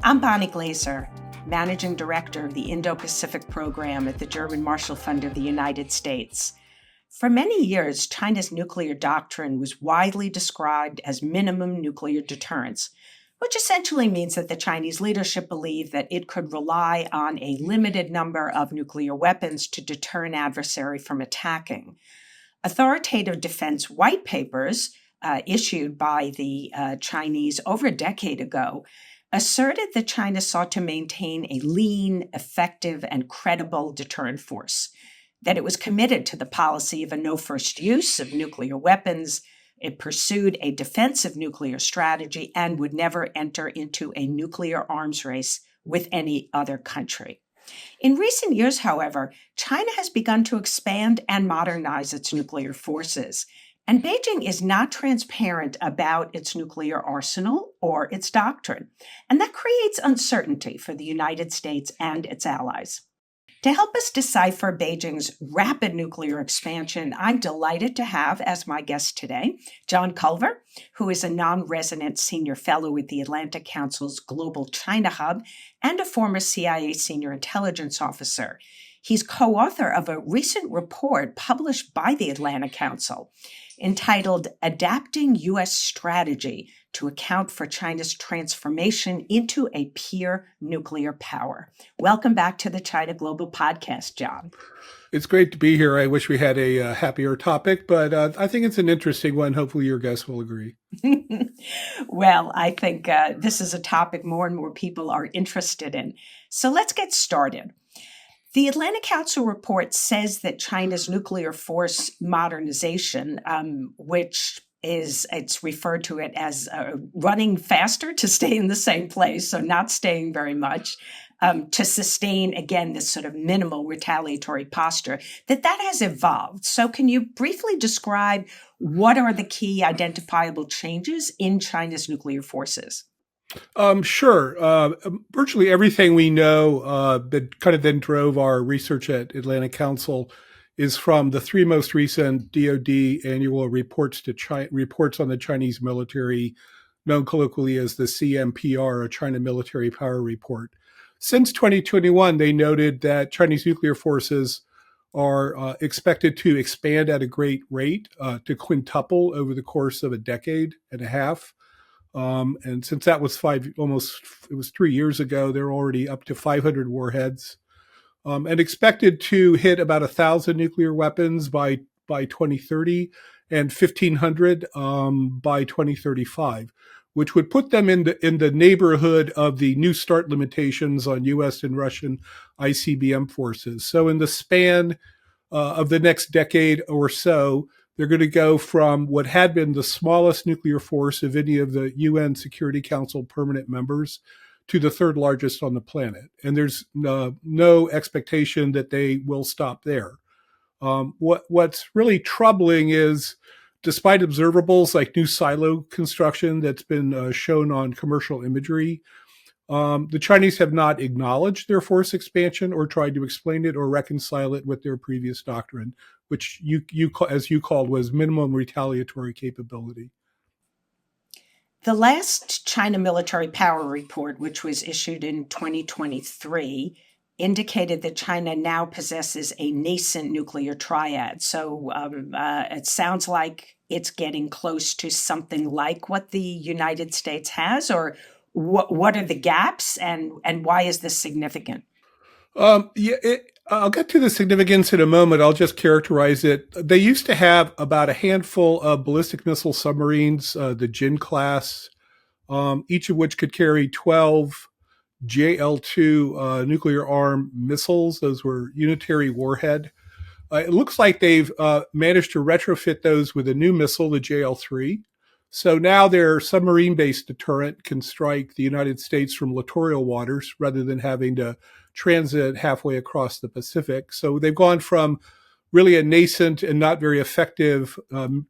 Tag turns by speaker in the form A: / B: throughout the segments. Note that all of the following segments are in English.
A: I'm Bonnie Glazer, Managing Director of the Indo-Pacific Program at the German Marshall Fund of the United States. For many years, China's nuclear doctrine was widely described as minimum nuclear deterrence, which essentially means that the Chinese leadership believed that it could rely on a limited number of nuclear weapons to deter an adversary from attacking. Authoritative defense white papers issued by the Chinese over a decade ago asserted that China sought to maintain a lean, effective, and credible deterrent force, that it was committed to the policy of a no first use of nuclear weapons, it pursued a defensive nuclear strategy, and would never enter into a nuclear arms race with any other country. In recent years, however, China has begun to expand and modernize its nuclear forces, and Beijing is not transparent about its nuclear arsenal or its doctrine, and that creates uncertainty for the United States and its allies. To help us decipher Beijing's rapid nuclear expansion, I'm delighted to have as my guest today John Culver, who is a non-resident senior fellow at the Atlantic Council's Global China Hub and a former CIA senior intelligence officer. He's co-author of a recent report published by the Atlantic Council entitled Adapting U.S. Strategy to Account for China's Transformation into a Peer Nuclear Power. Welcome back to the China Global Podcast, John.
B: It's great to be here. I wish we had a happier topic, but I think it's an interesting one. Hopefully your guests will agree.
A: Well, I think this is a topic more and more people are interested in. So let's get started. The Atlantic Council report says that China's nuclear force modernization, it's referred to it as running faster to stay in the same place, so not staying very much, to sustain, again, this sort of minimal retaliatory posture, that has evolved. So can you briefly describe what are the key identifiable changes in China's nuclear forces?
B: Sure. Virtually everything we know that kind of then drove our research at Atlantic Council is from the three most recent DoD annual reports reports on the Chinese military, known colloquially as the CMPR, a China Military Power Report. Since 2021, they noted that Chinese nuclear forces are expected to expand at a great rate, to quintuple over the course of a decade and a half. And since that was 3 years ago, they're already up to 500 warheads, and expected to hit about 1,000 nuclear weapons by 2030 and 1,500 by 2035, which would put them in the neighborhood of the New START limitations on U.S. and Russian ICBM forces. So in the span of the next decade or so, they're going to go from what had been the smallest nuclear force of any of the UN Security Council permanent members to the third largest on the planet. And there's no expectation that they will stop there. What's really troubling is, despite observables like new silo construction that's been shown on commercial imagery, the Chinese have not acknowledged their force expansion or tried to explain it or reconcile it with their previous doctrine, which as you called, was minimum retaliatory capability.
A: The last China Military Power Report, which was issued in 2023, indicated that China now possesses a nascent nuclear triad. So it sounds like it's getting close to something like what the United States has, or what are the gaps and why is this significant?
B: I'll get to the significance in a moment. I'll just characterize it. They used to have about a handful of ballistic missile submarines, the Jin class, each of which could carry 12 JL-2 nuclear armed missiles. Those were unitary warhead. It looks like they've managed to retrofit those with a new missile, the JL-3. So now their submarine-based deterrent can strike the United States from littoral waters rather than having to transit halfway across the Pacific. So they've gone from really a nascent and not very effective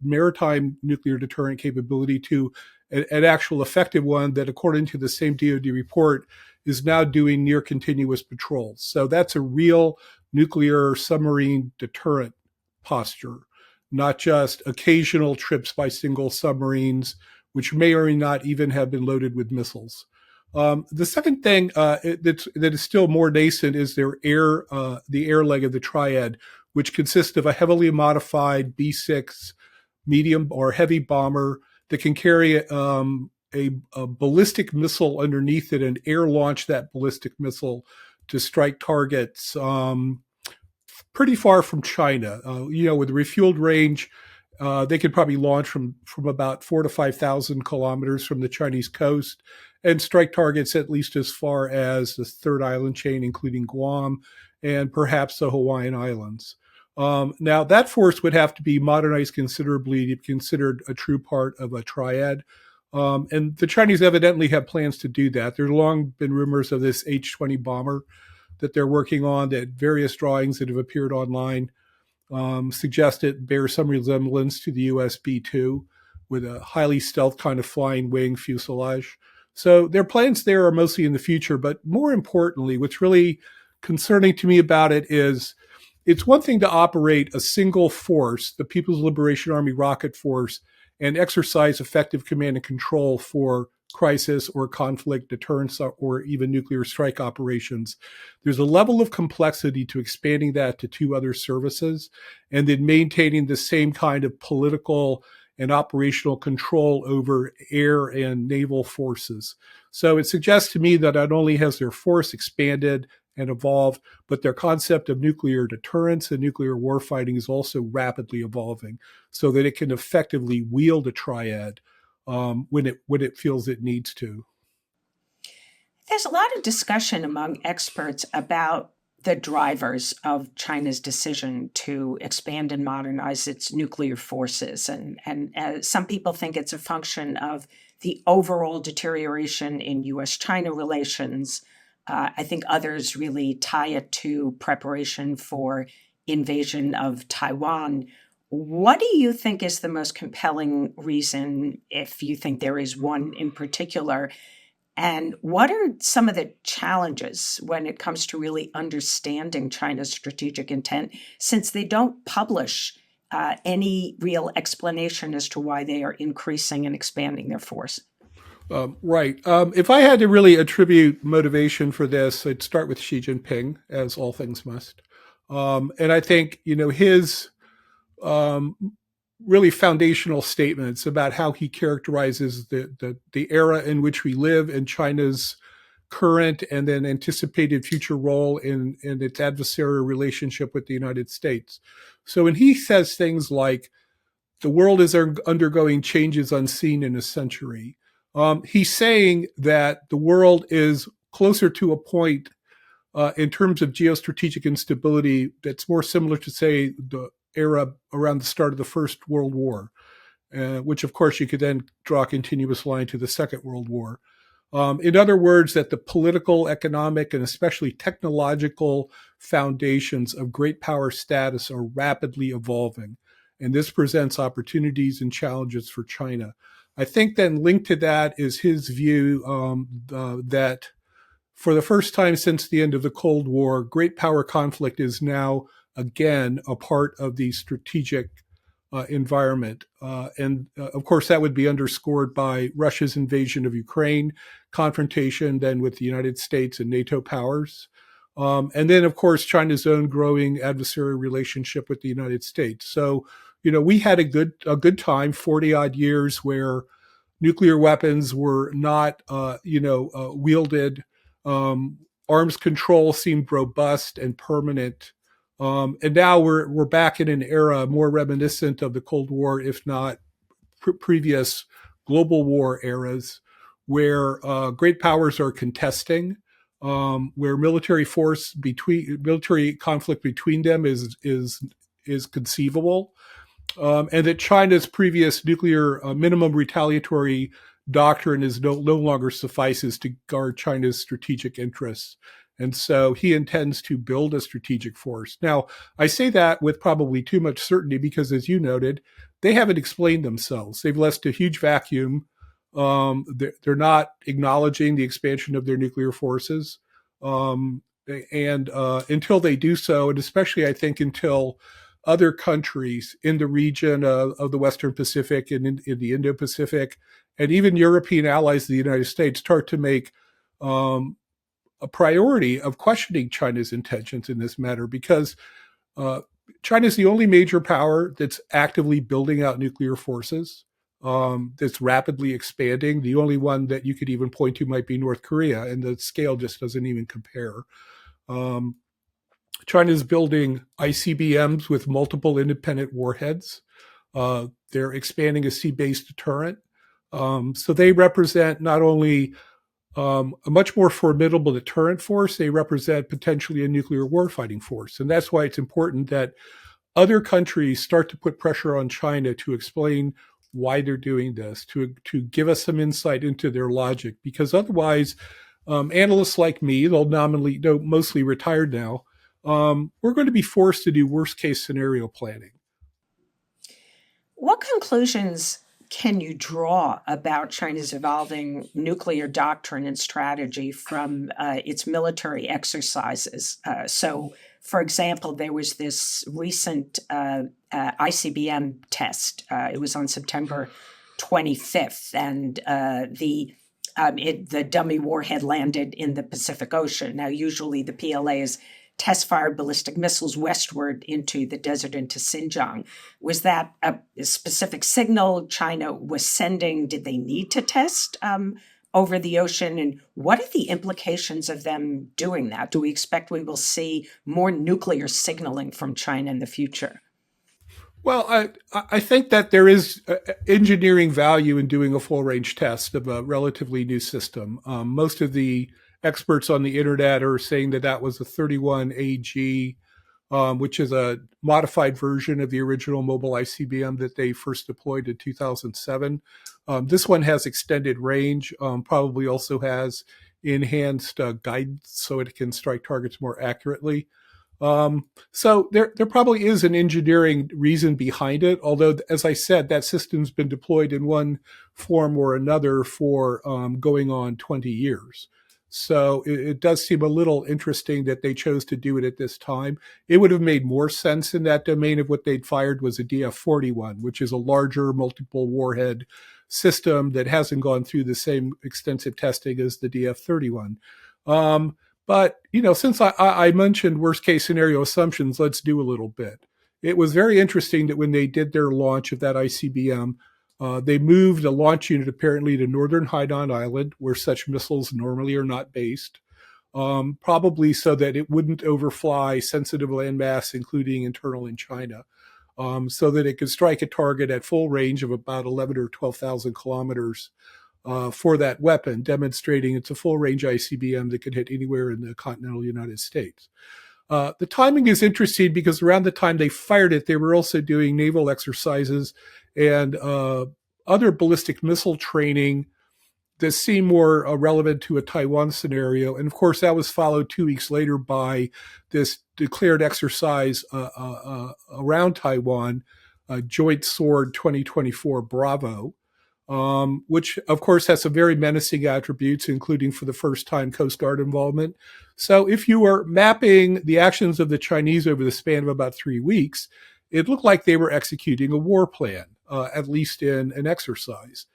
B: maritime nuclear deterrent capability to an actual effective one that, according to the same DoD report, is now doing near continuous patrols. So that's a real nuclear submarine deterrent posture, not just occasional trips by single submarines, which may or may not even have been loaded with missiles. The second thing that is still more nascent is the air leg of the triad, which consists of a heavily modified B-6 medium or heavy bomber that can carry a ballistic missile underneath it and air launch that ballistic missile to strike targets pretty far from China. With refueled range, they could probably launch from about 4,000 to 5,000 kilometers from the Chinese coast and strike targets at least as far as the third island chain, including Guam and perhaps the Hawaiian Islands. Now, that force would have to be modernized considerably to be considered a true part of a triad. And the Chinese evidently have plans to do that. There's long been rumors of this H-20 bomber that they're working on, that various drawings that have appeared online suggest it bears some resemblance to the US B-2 with a highly stealth kind of flying wing fuselage. So their plans there are mostly in the future, but more importantly, what's really concerning to me about it is it's one thing to operate a single force, the People's Liberation Army Rocket Force, and exercise effective command and control for crisis or conflict deterrence or even nuclear strike operations. There's a level of complexity to expanding that to two other services and then maintaining the same kind of political and operational control over air and naval forces. So it suggests to me that not only has their force expanded and evolved, but their concept of nuclear deterrence and nuclear warfighting is also rapidly evolving so that it can effectively wield a triad when it feels it needs to.
A: There's a lot of discussion among experts about the drivers of China's decision to expand and modernize its nuclear forces. And some people think it's a function of the overall deterioration in US-China relations. I think others really tie it to preparation for invasion of Taiwan. What do you think is the most compelling reason, if you think there is one in particular? And what are some of the challenges when it comes to really understanding China's strategic intent, since they don't publish any real explanation as to why they are increasing and expanding their force?
B: Right. If I had to really attribute motivation for this, I'd start with Xi Jinping, as all things must. And I think, his really foundational statements about how he characterizes the era in which we live and China's current and then anticipated future role in its adversarial relationship with the United States. So when he says things like, the world is undergoing changes unseen in a century, he's saying that the world is closer to a point in terms of geostrategic instability that's more similar to, say, the era around the start of the First World War, which, of course, you could then draw a continuous line to the Second World War. In other words, that the political, economic, and especially technological foundations of great power status are rapidly evolving. And this presents opportunities and challenges for China. I think then linked to that is his view that for the first time since the end of the Cold War, great power conflict is now again a part of the strategic environment. And of course, that would be underscored by Russia's invasion of Ukraine, confrontation then with the United States and NATO powers. And then, of course, China's own growing adversarial relationship with the United States. So, we had a good time, 40 odd years, where nuclear weapons were not, wielded. Arms control seemed robust and permanent. And now we're back in an era more reminiscent of the Cold War, if not previous global war eras, where great powers are contesting, where military conflict between them is conceivable, and that China's previous nuclear minimum retaliatory doctrine is no longer suffices to guard China's strategic interests. And so he intends to build a strategic force. Now, I say that with probably too much certainty because, as you noted, they haven't explained themselves. They've left a huge vacuum. They're not acknowledging the expansion of their nuclear forces. And until they do so, and especially I think until other countries in the region of the Western Pacific and in the Indo-Pacific, and even European allies of the United States start to make a priority of questioning China's intentions in this matter because uh, China is the only major power that's actively building out nuclear forces, that's rapidly expanding. The only one that you could even point to might be North Korea, and the scale just doesn't even compare. Um, China is building ICBMs with multiple independent warheads. They're expanding a sea-based deterrent. So they represent not only a much more formidable deterrent force, they represent potentially a nuclear warfighting force. And that's why it's important that other countries start to put pressure on China to explain why they're doing this, to give us some insight into their logic, because otherwise, analysts like me, they'll nominally, they're mostly retired now, we're going to be forced to do worst case scenario planning.
A: What conclusions can you draw about China's evolving nuclear doctrine and strategy from its military exercises? For example, there was this recent ICBM test. It was on September 25th, and the dummy warhead landed in the Pacific Ocean. Now, usually the PLA is test-fired ballistic missiles westward into the desert into Xinjiang. Was that a specific signal China was sending? Did they need to test over the ocean? And what are the implications of them doing that? Do we expect we will see more nuclear signaling from China in the future?
B: Well, I think that there is engineering value in doing a full range test of a relatively new system. Most of the experts on the internet are saying that that was a 31AG, which is a modified version of the original mobile ICBM that they first deployed in 2007. This one has extended range, probably also has enhanced guidance so it can strike targets more accurately. So there probably is an engineering reason behind it. Although, as I said, that system's been deployed in one form or another for going on 20 years. So it does seem a little interesting that they chose to do it at this time. It would have made more sense in that domain if what they'd fired was a DF-41, which is a larger multiple warhead system that hasn't gone through the same extensive testing as the DF-31. But, since I mentioned worst case scenario assumptions, let's do a little bit. It was very interesting that when they did their launch of that ICBM, they moved a launch unit apparently to northern Hainan Island, where such missiles normally are not based, probably so that it wouldn't overfly sensitive landmass, including internal in China, so that it could strike a target at full range of about 11 or 12,000 kilometers for that weapon, demonstrating it's a full range ICBM that can hit anywhere in the continental United States. The timing is interesting because around the time they fired it, they were also doing naval exercises and other ballistic missile training that seemed more relevant to a Taiwan scenario. And of course, that was followed 2 weeks later by this declared exercise around Taiwan, Joint Sword 2024 Bravo, which of course has some very menacing attributes, including for the first time Coast Guard involvement. So if you were mapping the actions of the Chinese over the span of about 3 weeks, it looked like they were executing a war plan, at least in an exercise,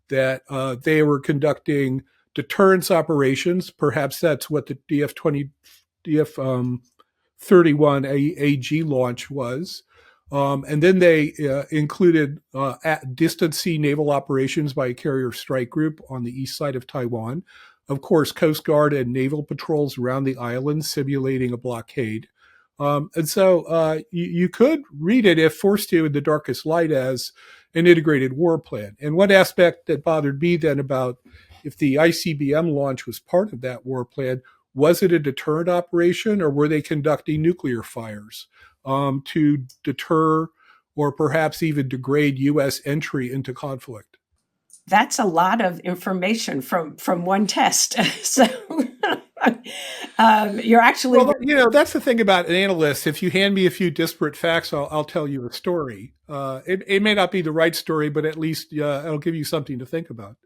B: that they were conducting deterrence operations. Perhaps that's what the DF 31 AG launch was. And then they included at distant sea naval operations by a carrier strike group on the east side of Taiwan. Of course, Coast Guard and naval patrols around the island simulating a blockade. And so you could read it, if forced to, in the darkest light as an integrated war plan. And one aspect that bothered me then about if the ICBM launch was part of that war plan, was it a deterrent operation or were they conducting nuclear fires to deter or perhaps even degrade U.S. entry into conflict?
A: That's a lot of information from one test. So you're actually
B: Well, that's the thing about an analyst. If you hand me a few disparate facts, I'll tell you a story. It may not be the right story, but at least it'll give you something to think about.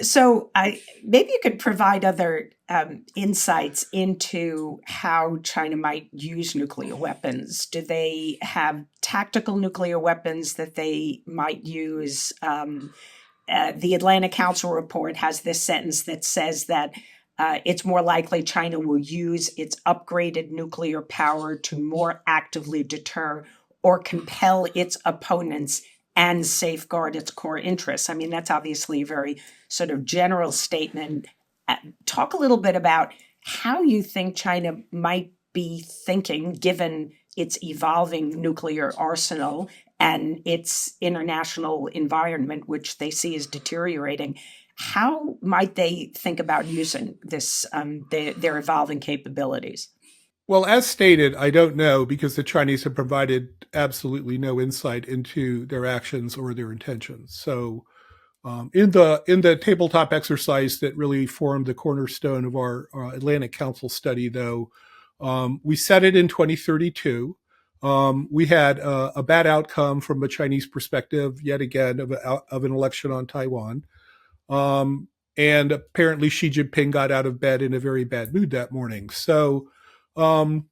A: So maybe you could provide other insights into how China might use nuclear weapons. Do they have tactical nuclear weapons that they might use? the Atlantic Council report has this sentence that says that it's more likely China will use its upgraded nuclear power to more actively deter or compel its opponents and safeguard its core interests. I mean, that's obviously a very sort of general statement. Talk a little bit about how you think China might be thinking, given its evolving nuclear arsenal and its international environment, which they see as deteriorating. How might they think about using this, their evolving capabilities?
B: Well, as stated, I don't know because the Chinese have provided absolutely no insight into their actions or their intentions. So, in the tabletop exercise that really formed the cornerstone of our Atlantic Council study, though, we set it in 2032. We had a bad outcome from a Chinese perspective, yet again, of an election on Taiwan. And apparently Xi Jinping got out of bed in a very bad mood that morning. So, um,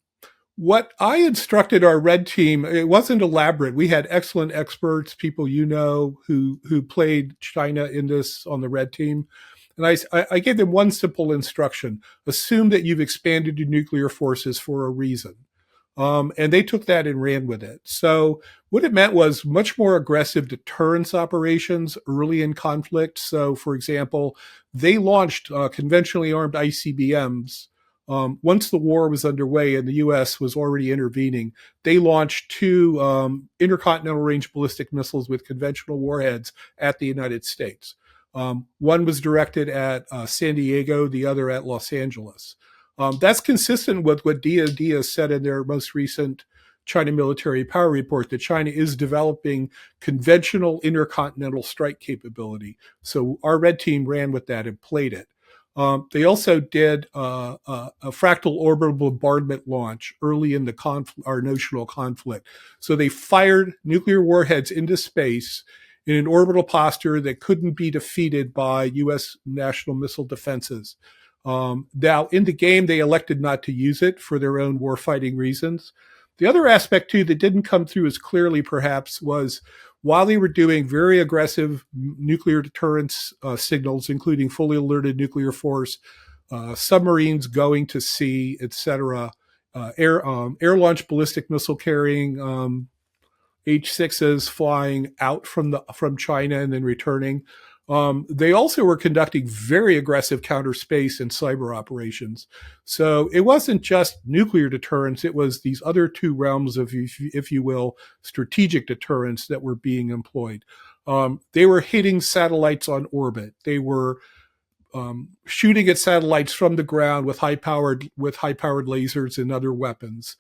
B: what I instructed our red team, it wasn't elaborate. We had excellent experts, people who played China in this on the red team. And I gave them one simple instruction: assume that you've expanded your nuclear forces for a reason. And they took that and ran with it. So what it meant was much more aggressive deterrence operations early in conflict. So, for example, they launched conventionally armed ICBMs. Once the war was underway and the U.S. was already intervening, they launched two intercontinental range ballistic missiles with conventional warheads at the United States. One was directed at San Diego, the other at Los Angeles. That's consistent with what DoD has said in their most recent China military power report, that China is developing conventional intercontinental strike capability. So our red team ran with that and played it. They also did a fractal orbital bombardment launch early in our notional conflict. So they fired nuclear warheads into space in an orbital posture that couldn't be defeated by U.S. national missile defenses. Now, in the game, they elected not to use it for their own warfighting reasons. The other aspect, too, that didn't come through as clearly, perhaps, was while they were doing very aggressive nuclear deterrence signals, including fully alerted nuclear force, submarines going to sea, etc., air-launched ballistic missile carrying H-6s flying out from China and then returning. They also were conducting very aggressive counter space and cyber operations. So it wasn't just nuclear deterrence, it was these other two realms of, if you will, strategic deterrence that were being employed. They were hitting satellites on orbit. They were shooting at satellites from the ground with high-powered lasers and other weapons.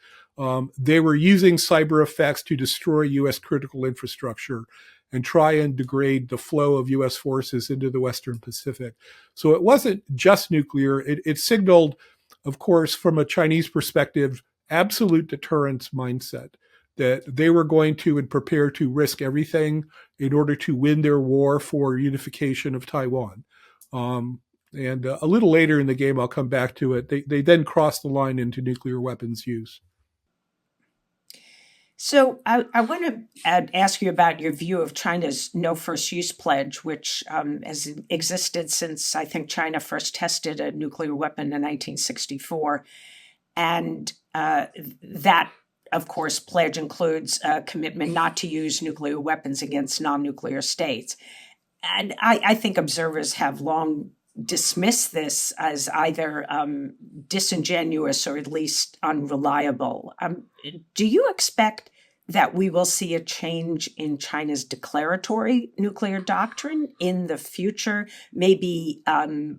B: They were using cyber effects to destroy U.S. critical infrastructure and try and degrade the flow of U.S. forces into the Western Pacific. So it wasn't just nuclear. It signaled, of course, from a Chinese perspective, absolute deterrence mindset, that they were going to and prepare to risk everything in order to win their war for unification of Taiwan. And a little later in the game, I'll come back to it. They then crossed the line into nuclear weapons use.
A: So I want to ask you about your view of China's no first use pledge, which has existed since I think China first tested a nuclear weapon in 1964. And that, of course, pledge includes a commitment not to use nuclear weapons against non-nuclear states. And I think observers have long dismissed this as either disingenuous or at least unreliable. Do you expect that we will see a change in China's declaratory nuclear doctrine in the future? Maybe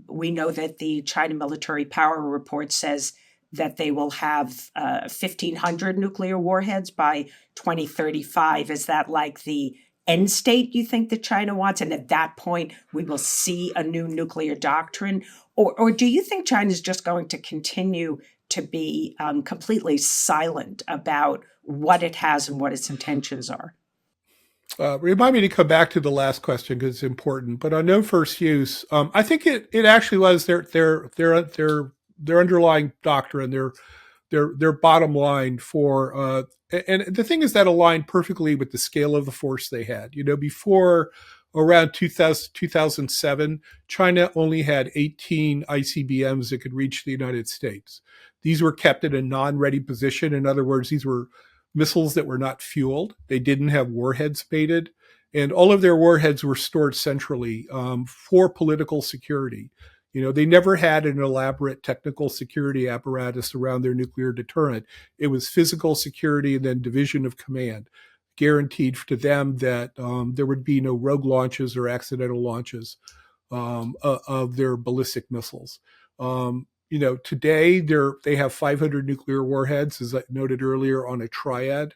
A: we know that the China military power report says that they will have 1,500 nuclear warheads by 2035. Is that like the end state you think that China wants? And at that point, we will see a new nuclear doctrine? Or do you think China is just going to continue to be completely silent about what it has and what its intentions are?
B: Remind me to come back to the last question because it's important. But on no first use, I think it actually was their underlying doctrine, their bottom line for and the thing is that aligned perfectly with the scale of the force they had. You know, before around 2007, China only had 18 ICBMs that could reach the United States. These were kept in a non-ready position. In other words, these were missiles that were not fueled. They didn't have warheads mated. And all of their warheads were stored centrally for political security. You know, they never had an elaborate technical security apparatus around their nuclear deterrent. It was physical security and then division of command, guaranteed to them that there would be no rogue launches or accidental launches of their ballistic missiles. Today they have 500 nuclear warheads, as I noted earlier, on a triad.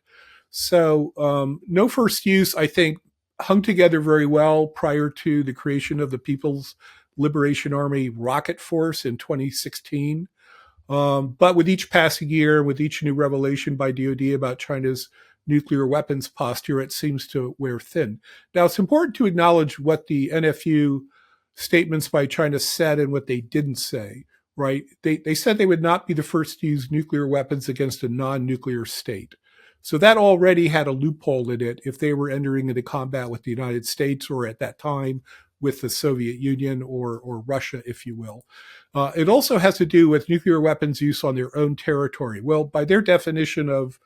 B: So no first use, I think, hung together very well prior to the creation of the People's Liberation Army Rocket Force in 2016. But with each passing year, with each new revelation by DoD about China's nuclear weapons posture, it seems to wear thin. Now, it's important to acknowledge what the NFU statements by China said and what they didn't say, right? They said they would not be the first to use nuclear weapons against a non-nuclear state. So that already had a loophole in it if they were entering into combat with the United States, or at that time with the Soviet Union or Russia, if you will. It also has to do with nuclear weapons use on their own territory. Well, by their definition of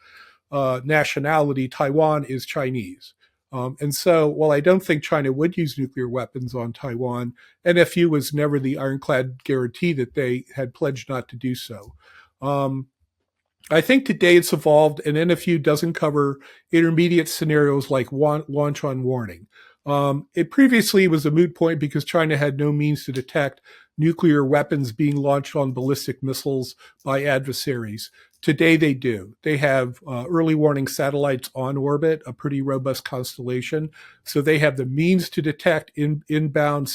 B: nationality, Taiwan is Chinese. And so while I don't think China would use nuclear weapons on Taiwan, NFU was never the ironclad guarantee that they had pledged not to do so. I think today it's evolved, and NFU doesn't cover intermediate scenarios like launch on warning. It previously was a moot point because China had no means to detect nuclear weapons being launched on ballistic missiles by adversaries. Today they do. They have early warning satellites on orbit, a pretty robust constellation. So they have the means to detect inbound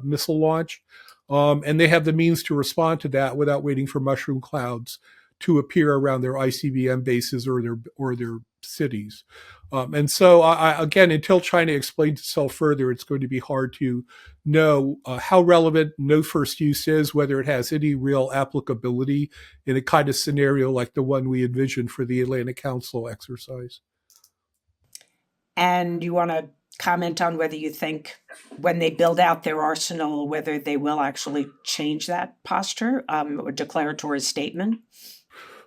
B: missile launch, and they have the means to respond to that without waiting for mushroom clouds to appear around their ICBM bases or their cities. And so, again, until China explains itself further, it's going to be hard to know how relevant no first use is, whether it has any real applicability in a kind of scenario like the one we envisioned for the Atlantic Council exercise.
A: And you want to comment on whether you think when they build out their arsenal, whether they will actually change that posture or declaratory statement?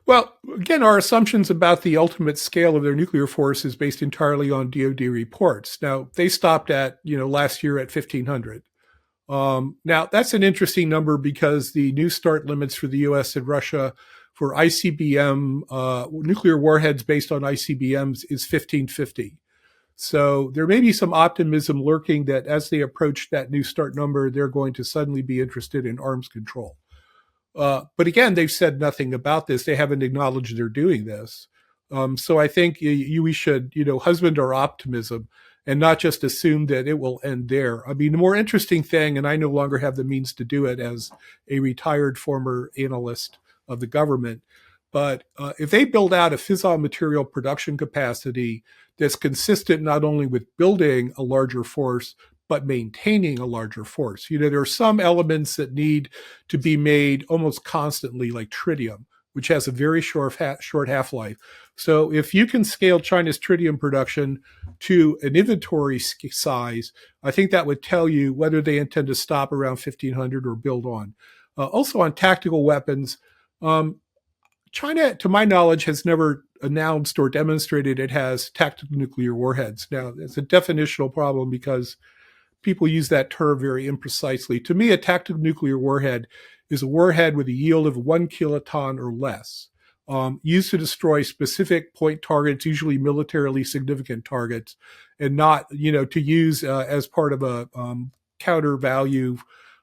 B: Well, again, our assumptions about the ultimate scale of their nuclear force is based entirely on DoD reports. Now, they stopped at, last year at 1,500. Now, that's an interesting number because the new start limits for the U.S. and Russia for ICBM, nuclear warheads based on ICBMs is 1,550. So there may be some optimism lurking that as they approach that new start number, they're going to suddenly be interested in arms control. But again, they've said nothing about this. They haven't acknowledged they're doing this. So I think we should, husband our optimism and not just assume that it will end there. I mean, the more interesting thing, and I no longer have the means to do it as a retired former analyst of the government, but if they build out a fissile material production capacity that's consistent not only with building a larger force, but maintaining a larger force. There are some elements that need to be made almost constantly, like tritium, which has a very short half-life. So if you can scale China's tritium production to an inventory size, I think that would tell you whether they intend to stop around 1,500 or build on. Also on tactical weapons, China, to my knowledge, has never announced or demonstrated it has tactical nuclear warheads. Now, it's a definitional problem because people use that term very imprecisely. To me, a tactical nuclear warhead is a warhead with a yield of 1 kiloton or less, used to destroy specific point targets, usually militarily significant targets, and not, to use as part of a counter value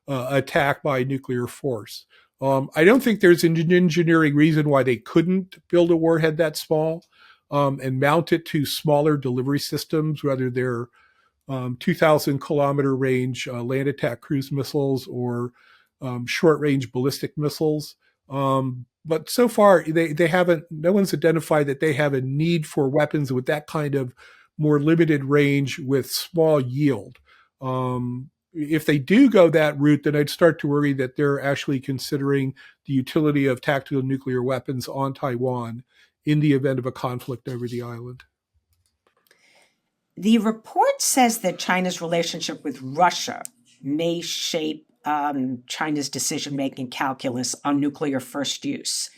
B: attack by nuclear force. I don't think there's an engineering reason why they couldn't build a warhead that small and mount it to smaller delivery systems, whether they're 2,000 kilometer range land attack cruise missiles or short range ballistic missiles. But so far, they haven't, no one's identified that they have a need for weapons with that kind of more limited range with small yield. If they do go that route, then I'd start to worry that they're actually considering the utility of tactical nuclear weapons on Taiwan in the event of a conflict over the island.
A: The report says that China's relationship with Russia may shape China's decision-making calculus on nuclear first use,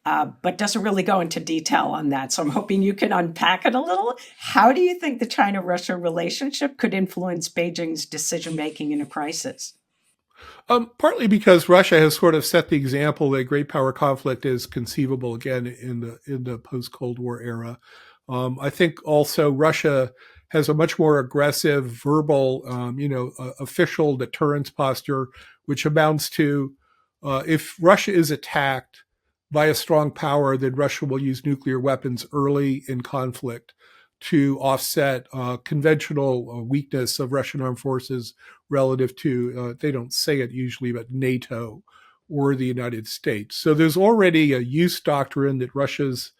A: but doesn't really go into detail on that. So I'm hoping you can unpack it a little. How do you think the China-Russia relationship could influence Beijing's decision-making in a crisis?
B: Partly because Russia has sort of set the example that great power conflict is conceivable again in the post Cold War era. I think also Russia has a much more aggressive verbal, official deterrence posture, which amounts to if Russia is attacked by a strong power, then Russia will use nuclear weapons early in conflict to offset conventional weakness of Russian armed forces relative to, they don't say it usually, but NATO or the United States. So there's already a use doctrine that Russia's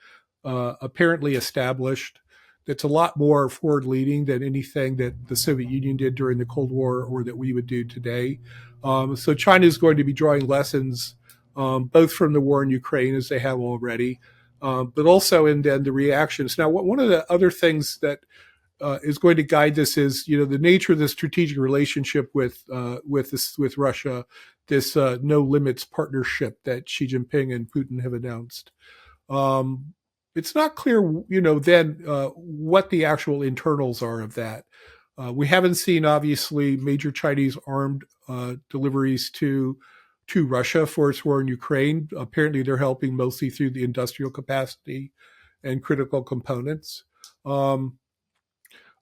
B: apparently established that's a lot more forward leaning than anything that the Soviet Union did during the Cold War or that we would do today. So China is going to be drawing lessons both from the war in Ukraine, as they have already, but also in then the reactions. Now, one of the other things that is going to guide this is, the nature of the strategic relationship with Russia, this no limits partnership that Xi Jinping and Putin have announced. It's not clear, then what the actual internals are of that. We haven't seen, obviously, major Chinese armed deliveries to Russia for its war in Ukraine. Apparently, they're helping mostly through the industrial capacity and critical components. I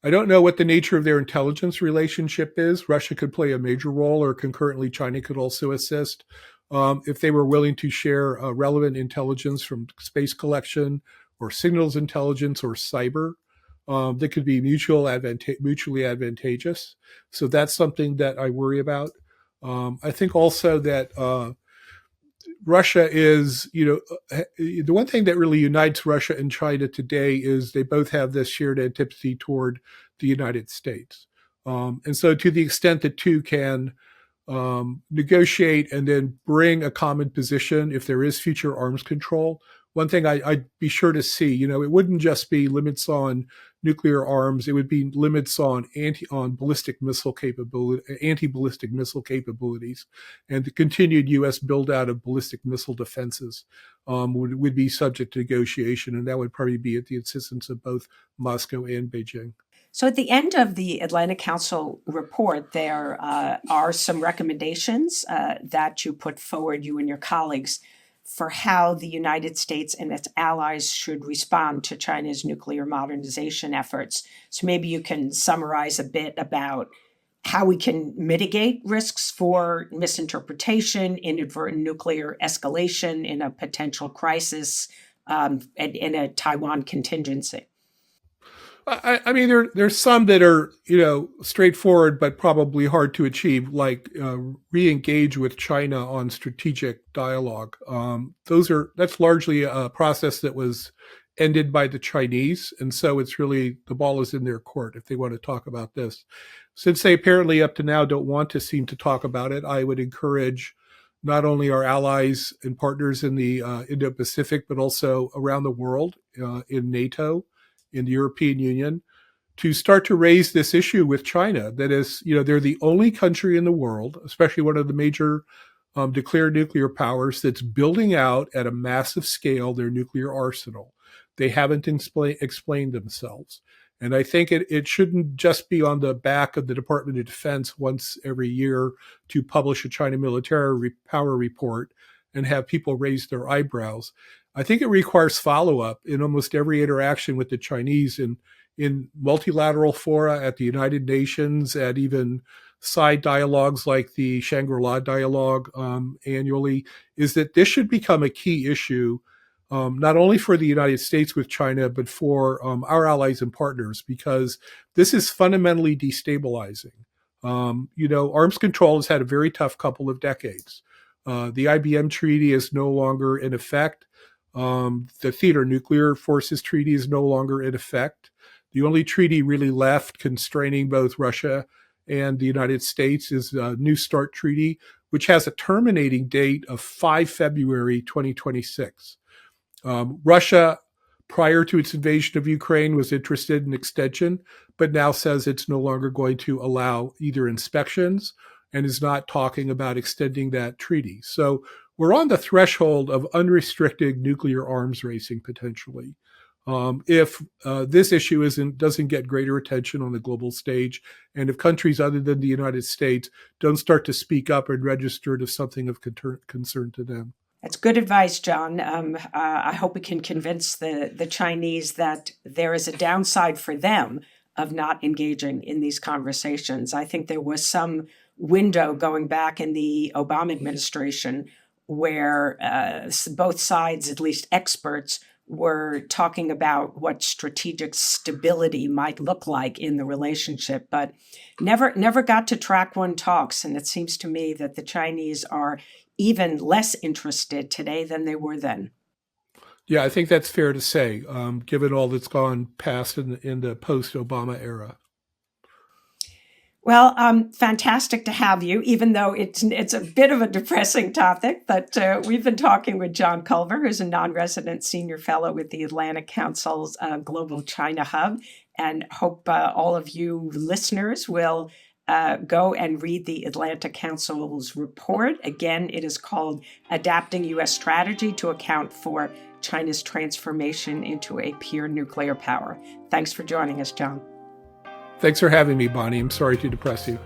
B: don't know what the nature of their intelligence relationship is. Russia could play a major role, or concurrently, China could also assist if they were willing to share relevant intelligence from space collection or signals intelligence or cyber. That could be mutually advantageous. So that's something that I worry about. I think also that Russia is, the one thing that really unites Russia and China today is they both have this shared antipathy toward the United States. And so to the extent that two can negotiate and then bring a common position if there is future arms control, one thing I'd be sure to see, it wouldn't just be limits on nuclear arms; it would be limits on anti-ballistic missile capabilities, and the continued U.S. build out of ballistic missile defenses would be subject to negotiation, and that would probably be at the insistence of both Moscow and Beijing.
A: So at the end of the Atlantic Council report, there are some recommendations that you put forward, you and your colleagues, for how the United States and its allies should respond to China's nuclear modernization efforts. So maybe you can summarize a bit about how we can mitigate risks for misinterpretation, inadvertent nuclear escalation in a potential crisis, in a Taiwan contingency.
B: I mean, there's some that are, straightforward, but probably hard to achieve, like re-engage with China on strategic dialogue. That's largely a process that was ended by the Chinese. And so it's really, the ball is in their court if they want to talk about this. Since they apparently up to now don't want to seem to talk about it, I would encourage not only our allies and partners in the Indo-Pacific, but also around the world, in NATO, in the European Union, to start to raise this issue with China. That is, they're the only country in the world, especially one of the major declared nuclear powers, that's building out at a massive scale their nuclear arsenal. They haven't explained themselves. And I think it shouldn't just be on the back of the Department of Defense once every year to publish a China military power report and have people raise their eyebrows. I think it requires follow-up in almost every interaction with the Chinese in multilateral fora, at the United Nations, at even side dialogues like the Shangri-La dialogue annually, is that this should become a key issue, not only for the United States with China, but for our allies and partners, because this is fundamentally destabilizing. Arms control has had a very tough couple of decades. The ICBM treaty is no longer in effect. The Theater Nuclear Forces Treaty is no longer in effect. The only treaty really left constraining both Russia and the United States is the New START Treaty, which has a terminating date of 5 February 2026. Russia prior to its invasion of Ukraine, was interested in extension, but now says it's no longer going to allow either inspections and is not talking about extending that treaty. So we're on the threshold of unrestricted nuclear arms racing potentially. If this issue doesn't get greater attention on the global stage, and if countries other than the United States don't start to speak up and register as something of concern to them.
A: That's good advice, John. I hope we can convince the Chinese that there is a downside for them of not engaging in these conversations. I think there was some window going back in the Obama administration where both sides, at least experts, were talking about what strategic stability might look like in the relationship, but never got to track one talks. And it seems to me that the Chinese are even less interested today than they were then.
B: Yeah, I think that's fair to say, given all that's gone past in the post-Obama era.
A: Well, fantastic to have you, even though it's a bit of a depressing topic. But we've been talking with John Culver, who's a non-resident senior fellow with the Atlantic Council's Global China Hub, and hope all of you listeners will go and read the Atlantic Council's report. Again, it is called Adapting U.S. Strategy to Account for China's Transformation into a Peer Nuclear Power. Thanks for joining us, John.
B: Thanks for having me, Bonnie. I'm sorry to depress you.